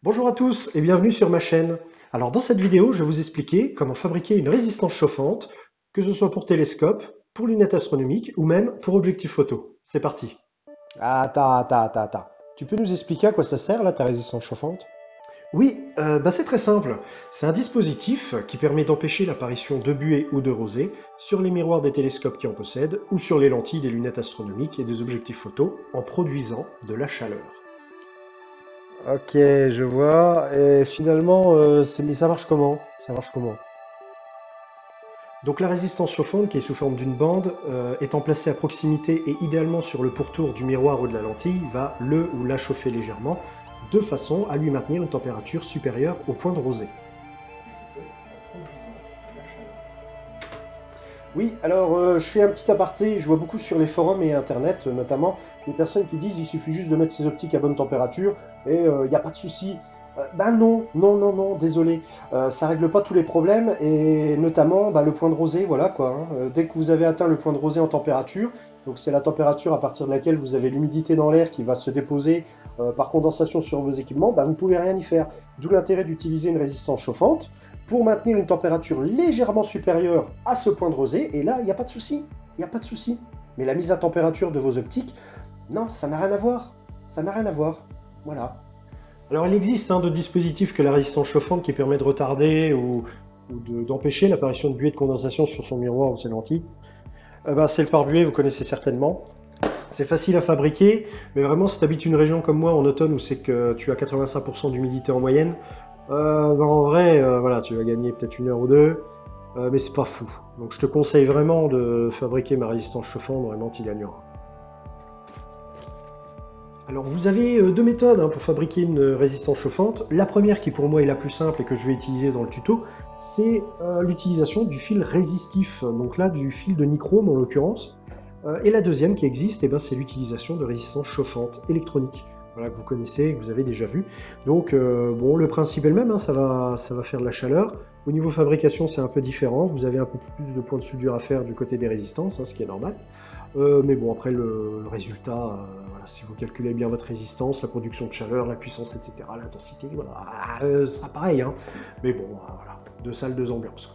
Bonjour à tous et bienvenue sur ma chaîne. Alors dans cette vidéo, je vais vous expliquer comment fabriquer une résistance chauffante, que ce soit pour télescope, pour lunettes astronomiques ou même pour objectif photo. C'est parti. Attends. Tu peux nous expliquer à quoi ça sert là, ta résistance chauffante? Oui, c'est très simple. C'est un dispositif qui permet d'empêcher l'apparition de buées ou de rosées sur les miroirs des télescopes qui en possèdent ou sur les lentilles des lunettes astronomiques et des objectifs photo en produisant de la chaleur. Ok, je vois. Et finalement, mais ça marche comment? Ça marche comment? Donc la résistance chauffante, qui est sous forme d'une bande, étant placée à proximité et idéalement sur le pourtour du miroir ou de la lentille, va le ou la chauffer légèrement, de façon à lui maintenir une température supérieure au point de rosée. Oui, alors je fais un petit aparté. Je vois beaucoup sur les forums et internet, notamment, des personnes qui disent il suffit juste de mettre ses optiques à bonne température et il n'y a pas de souci. Non, désolé. Ça règle pas tous les problèmes et notamment le point de rosée, voilà quoi, hein. Dès que vous avez atteint le point de rosée en température, donc c'est la température à partir de laquelle vous avez l'humidité dans l'air qui va se déposer par condensation sur vos équipements, vous ne pouvez rien y faire. D'où l'intérêt d'utiliser une résistance chauffante pour maintenir une température légèrement supérieure à ce point de rosée et là, il n'y a pas de souci. Il n'y a pas de souci. Mais la mise à température de vos optiques, non, ça n'a rien à voir. Ça n'a rien à voir. Voilà. Alors il existe de dispositifs que la résistance chauffante qui permet de retarder ou d'empêcher l'apparition de buée de condensation sur son miroir ou ses lentilles. C'est le pare-buée, vous connaissez certainement. C'est facile à fabriquer, mais vraiment si tu habites une région comme moi en automne où c'est que tu as 85% d'humidité en moyenne, en vrai, voilà, tu vas gagner peut-être une heure ou deux, mais c'est pas fou. Donc je te conseille vraiment de fabriquer ma résistance chauffante, vraiment tu gagneras. Alors vous avez deux méthodes pour fabriquer une résistance chauffante. La première qui pour moi est la plus simple et que je vais utiliser dans le tuto, c'est l'utilisation du fil résistif, donc là du fil de nichrome en l'occurrence. Et la deuxième qui existe, c'est l'utilisation de résistance chauffante électronique. Voilà, que vous connaissez, que vous avez déjà vu. Donc bon, le principe est le même, ça va faire de la chaleur. Au niveau fabrication, c'est un peu différent. Vous avez un peu plus de points de soudure à faire du côté des résistances, ce qui est normal. Mais bon, après le résultat, voilà, si vous calculez bien votre résistance, la production de chaleur, la puissance, etc., l'intensité, voilà, ce sera pareil. Mais bon, voilà, deux salles, deux ambiances.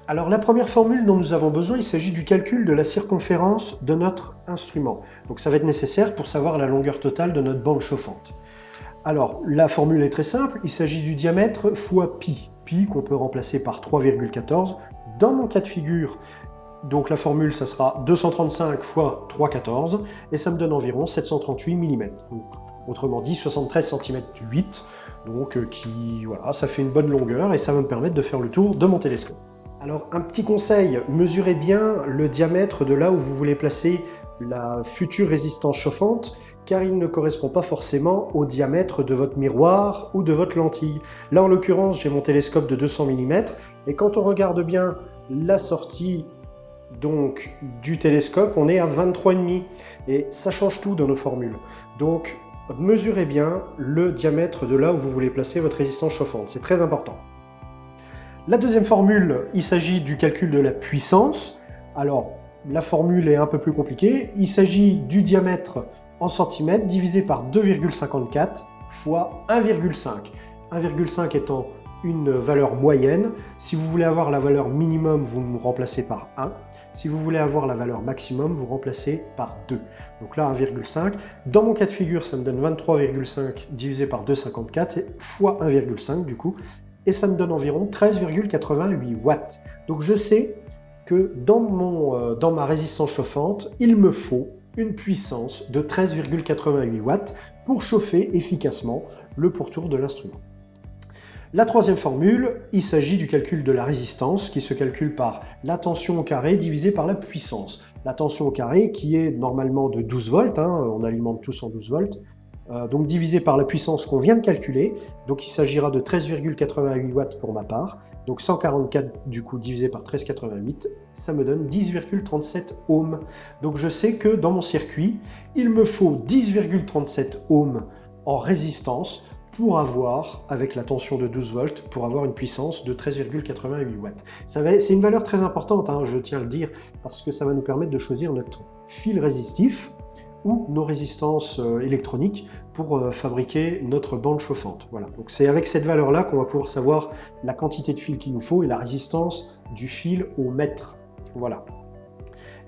Alors la première formule dont nous avons besoin, il s'agit du calcul de la circonférence de notre instrument. Donc ça va être nécessaire pour savoir la longueur totale de notre bande chauffante. Alors la formule est très simple, il s'agit du diamètre fois pi. Pi qu'on peut remplacer par 3,14. Dans mon cas de figure, donc la formule ça sera 235 fois 3,14 et ça me donne environ 738 mm. Donc, autrement dit 73 cm 8. Donc voilà, ça fait une bonne longueur et ça va me permettre de faire le tour de mon télescope. Alors un petit conseil, mesurez bien le diamètre de là où vous voulez placer la future résistance chauffante car il ne correspond pas forcément au diamètre de votre miroir ou de votre lentille. Là en l'occurrence j'ai mon télescope de 200 mm et quand on regarde bien la sortie donc du télescope on est à 23,5 et ça change tout dans nos formules. Donc mesurez bien le diamètre de là où vous voulez placer votre résistance chauffante, c'est très important. La deuxième formule, il s'agit du calcul de la puissance. Alors, la formule est un peu plus compliquée. Il s'agit du diamètre en centimètres divisé par 2,54 fois 1,5. 1,5 étant une valeur moyenne. Si vous voulez avoir la valeur minimum, vous me remplacez par 1. Si vous voulez avoir la valeur maximum, vous remplacez par 2. Donc là, 1,5. Dans mon cas de figure, ça me donne 23,5 divisé par 2,54 fois 1,5 du coup. Et ça me donne environ 13,88 watts. Donc je sais que dans ma résistance chauffante, il me faut une puissance de 13,88 watts pour chauffer efficacement le pourtour de l'instrument. La troisième formule, il s'agit du calcul de la résistance qui se calcule par la tension au carré divisée par la puissance. La tension au carré qui est normalement de 12 volts, on alimente tous en 12 volts, donc divisé par la puissance qu'on vient de calculer, donc il s'agira de 13,88 watts pour ma part, donc 144 du coup divisé par 13,88, ça me donne 10,37 ohms. Donc je sais que dans mon circuit, il me faut 10,37 ohms en résistance pour avoir, avec la tension de 12 volts, pour avoir une puissance de 13,88 watts. C'est une valeur très importante, je tiens à le dire, parce que ça va nous permettre de choisir notre fils résistifs ou nos résistances électroniques pour fabriquer notre bande chauffante. Voilà. Donc c'est avec cette valeur-là qu'on va pouvoir savoir la quantité de fil qu'il nous faut et la résistance du fil au mètre. Voilà.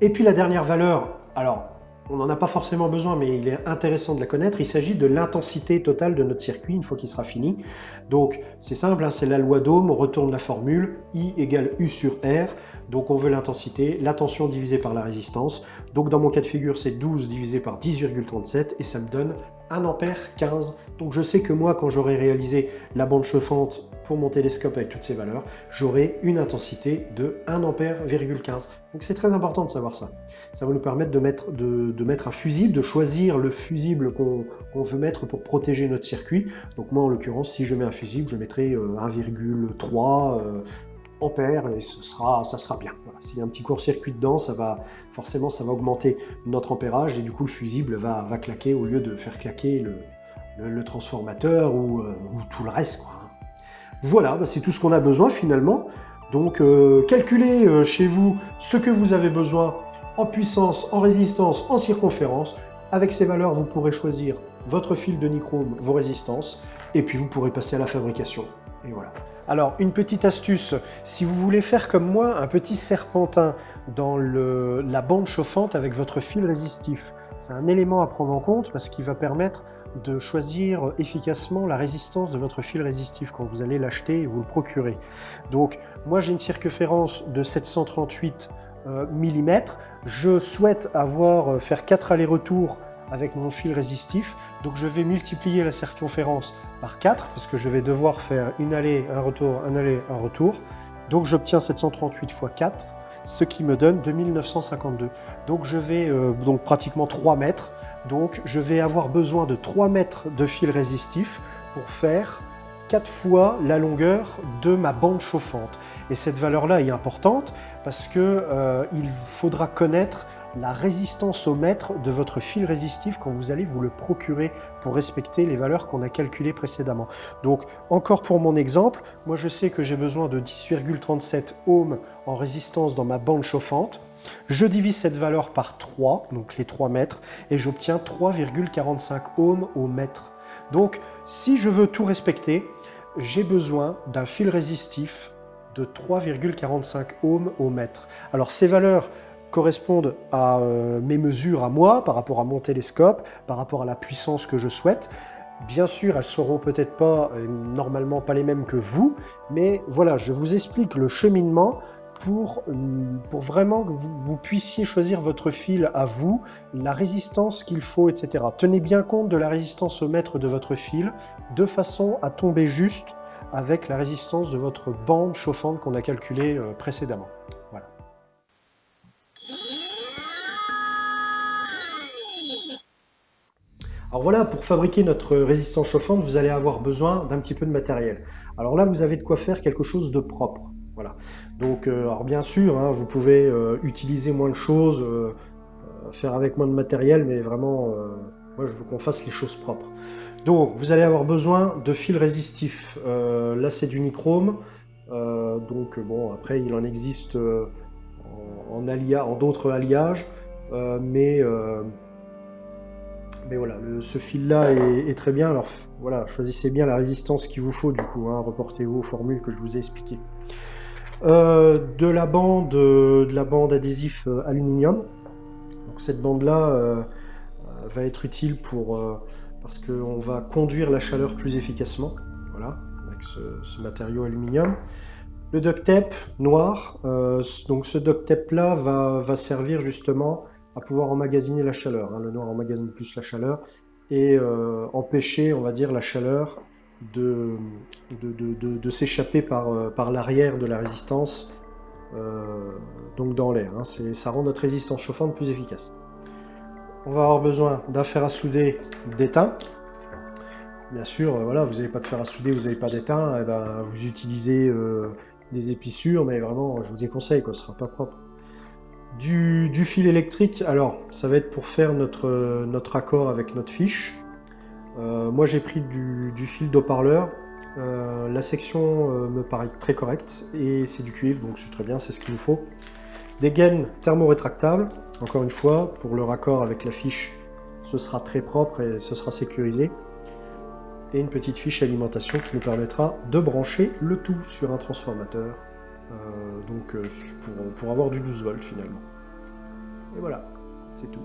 Et puis la dernière valeur, alors on n'en a pas forcément besoin, mais il est intéressant de la connaître. Il s'agit de l'intensité totale de notre circuit une fois qu'il sera fini. Donc c'est simple, hein, c'est la loi d'Ohm, on retourne la formule, I égale U sur R. Donc on veut l'intensité, la tension divisée par la résistance. Donc dans mon cas de figure, c'est 12 divisé par 10,37 et ça me donne 1 ampère 15. Donc je sais que moi, quand j'aurai réalisé la bande chauffante pour mon télescope avec toutes ces valeurs, j'aurai une intensité de 1 ampère,15. Donc c'est très important de savoir ça. Ça va nous permettre de mettre un fusible, de choisir le fusible qu'on veut mettre pour protéger notre circuit. Donc moi en l'occurrence, si je mets un fusible, je mettrai 1,3 ampères et ça sera bien. Voilà. S'il y a un petit court-circuit dedans, forcément ça va augmenter notre ampérage et du coup le fusible va claquer au lieu de faire claquer le transformateur ou tout le reste, quoi. Voilà, c'est tout ce qu'on a besoin finalement. Donc calculez chez vous ce que vous avez besoin en puissance, en résistance, en circonférence. Avec ces valeurs, vous pourrez choisir votre fil de nichrome, vos résistances, et puis vous pourrez passer à la fabrication. Et voilà. Alors, une petite astuce, si vous voulez faire comme moi un petit serpentin dans la bande chauffante avec votre fil résistif, c'est un élément à prendre en compte parce qu'il va permettre de choisir efficacement la résistance de votre fil résistif quand vous allez l'acheter et vous le procurer. Donc, moi j'ai une circonférence de 738 mm. Je souhaite faire 4 allers-retours avec mon fil résistif. Donc je vais multiplier la circonférence par 4 parce que je vais devoir faire une allée, un retour, un aller, un retour. Donc j'obtiens 738 x 4, ce qui me donne 2952. Donc je vais donc pratiquement 3 mètres. Donc je vais avoir besoin de 3 mètres de fil résistif pour faire 4 fois la longueur de ma bande chauffante. Et cette valeur-là est importante parce que il faudra connaître la résistance au mètre de votre fil résistif quand vous allez vous le procurer pour respecter les valeurs qu'on a calculées précédemment. Donc encore pour mon exemple, moi je sais que j'ai besoin de 10,37 ohms en résistance dans ma bande chauffante. Je divise cette valeur par 3, donc les 3 mètres, et j'obtiens 3,45 ohms au mètre. Donc si je veux tout respecter, j'ai besoin d'un fil résistif de 3,45 ohms au mètre. Alors ces valeurs correspondent à mes mesures à moi, par rapport à mon télescope, par rapport à la puissance que je souhaite. Bien sûr, elles seront peut-être pas, normalement pas les mêmes que vous, mais voilà, je vous explique le cheminement pour vraiment que vous puissiez choisir votre fil à vous, la résistance qu'il faut, etc. Tenez bien compte de la résistance au mètre de votre fil, de façon à tomber juste avec la résistance de votre bande chauffante qu'on a calculée précédemment. Voilà. Alors voilà, pour fabriquer notre résistance chauffante, vous allez avoir besoin d'un petit peu de matériel. Alors là, vous avez de quoi faire quelque chose de propre. Voilà. Donc, alors bien sûr, hein, vous pouvez utiliser moins de choses, faire avec moins de matériel, mais vraiment, moi je veux qu'on fasse les choses propres. Donc, vous allez avoir besoin de fils résistifs. Là, c'est du nichrome. Donc, bon, après, il en existe en d'autres alliages, mais voilà, ce fil-là est très bien. Alors, voilà, choisissez bien la résistance qu'il vous faut, du coup, hein, reportez-vous aux formules que je vous ai expliquées. De la bande adhésif aluminium. Donc, cette bande-là va être utile parce qu'on va conduire la chaleur plus efficacement, voilà, avec ce matériau aluminium. Le duct tape noir, donc ce duct tape là va servir justement à pouvoir emmagasiner la chaleur, hein. Le noir emmagasine plus la chaleur et empêcher, on va dire, la chaleur de s'échapper par l'arrière de la résistance, donc dans l'air, hein. Ça rend notre résistance chauffante plus efficace. On va avoir besoin d'un fer à souder d'étain. Bien sûr, voilà, vous n'avez pas de fer à souder, vous n'avez pas d'étain, eh ben, vous utilisez des épissures, mais vraiment, je vous déconseille, quoi, ce sera pas propre. Du fil électrique, alors, ça va être pour faire notre accord avec notre fiche. Moi, j'ai pris du fil d'haut-parleur. La section me paraît très correcte, et c'est du cuivre, donc c'est très bien, c'est ce qu'il nous faut. Des gaines thermorétractables, encore une fois, pour le raccord avec la fiche, ce sera très propre et ce sera sécurisé. Et une petite fiche alimentation qui nous permettra de brancher le tout sur un transformateur, pour avoir du 12 volts finalement. Et voilà, c'est tout.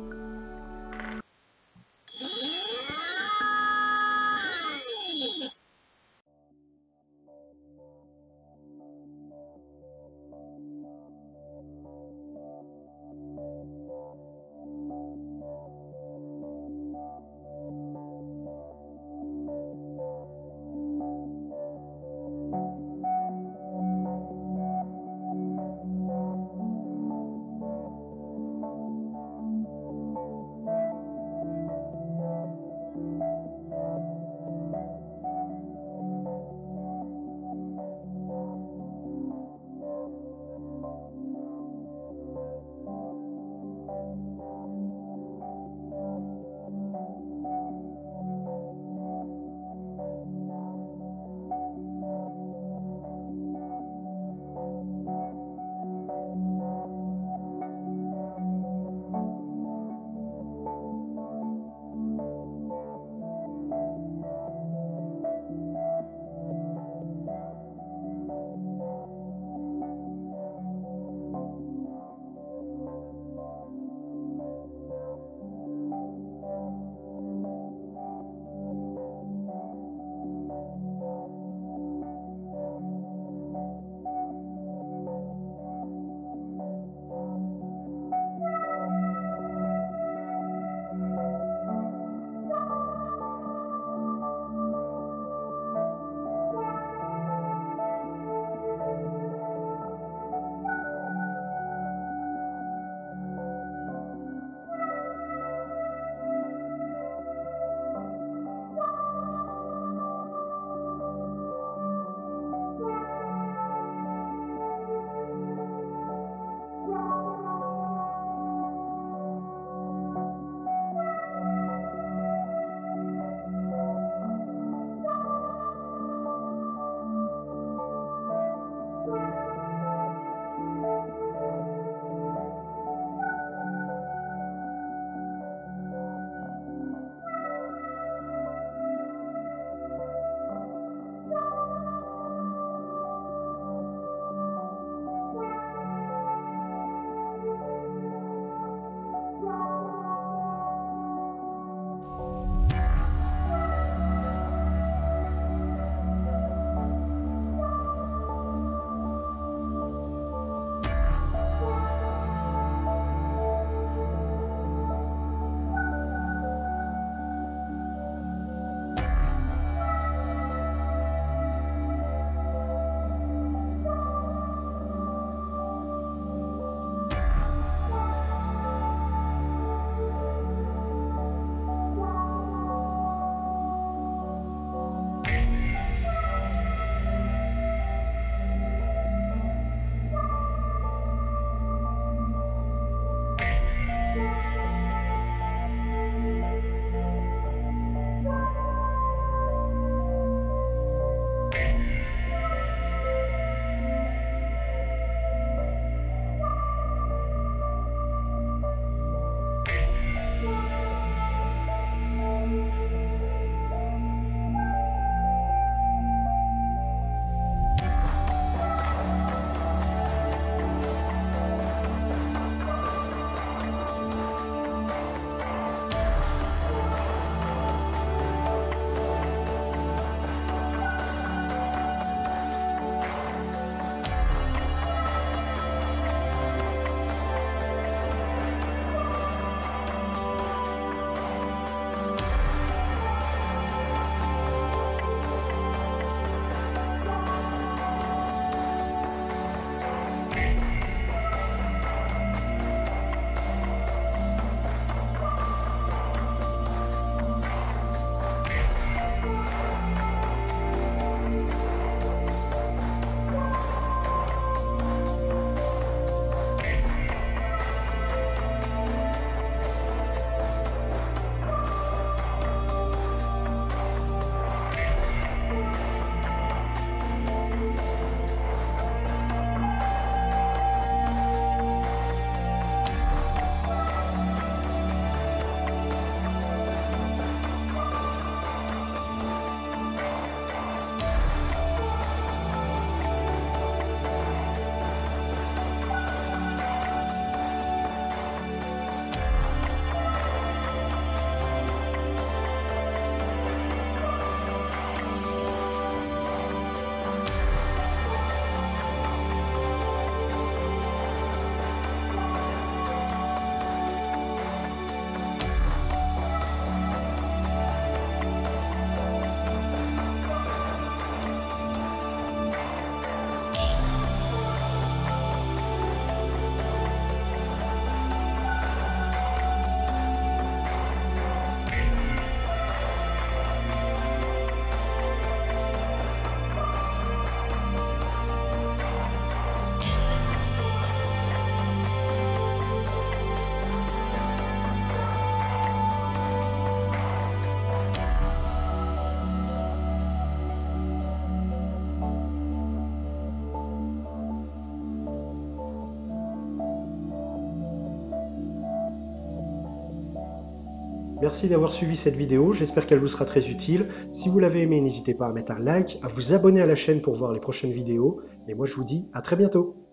Merci d'avoir suivi cette vidéo, j'espère qu'elle vous sera très utile. Si vous l'avez aimée, n'hésitez pas à mettre un like, à vous abonner à la chaîne pour voir les prochaines vidéos. Et moi je vous dis à très bientôt.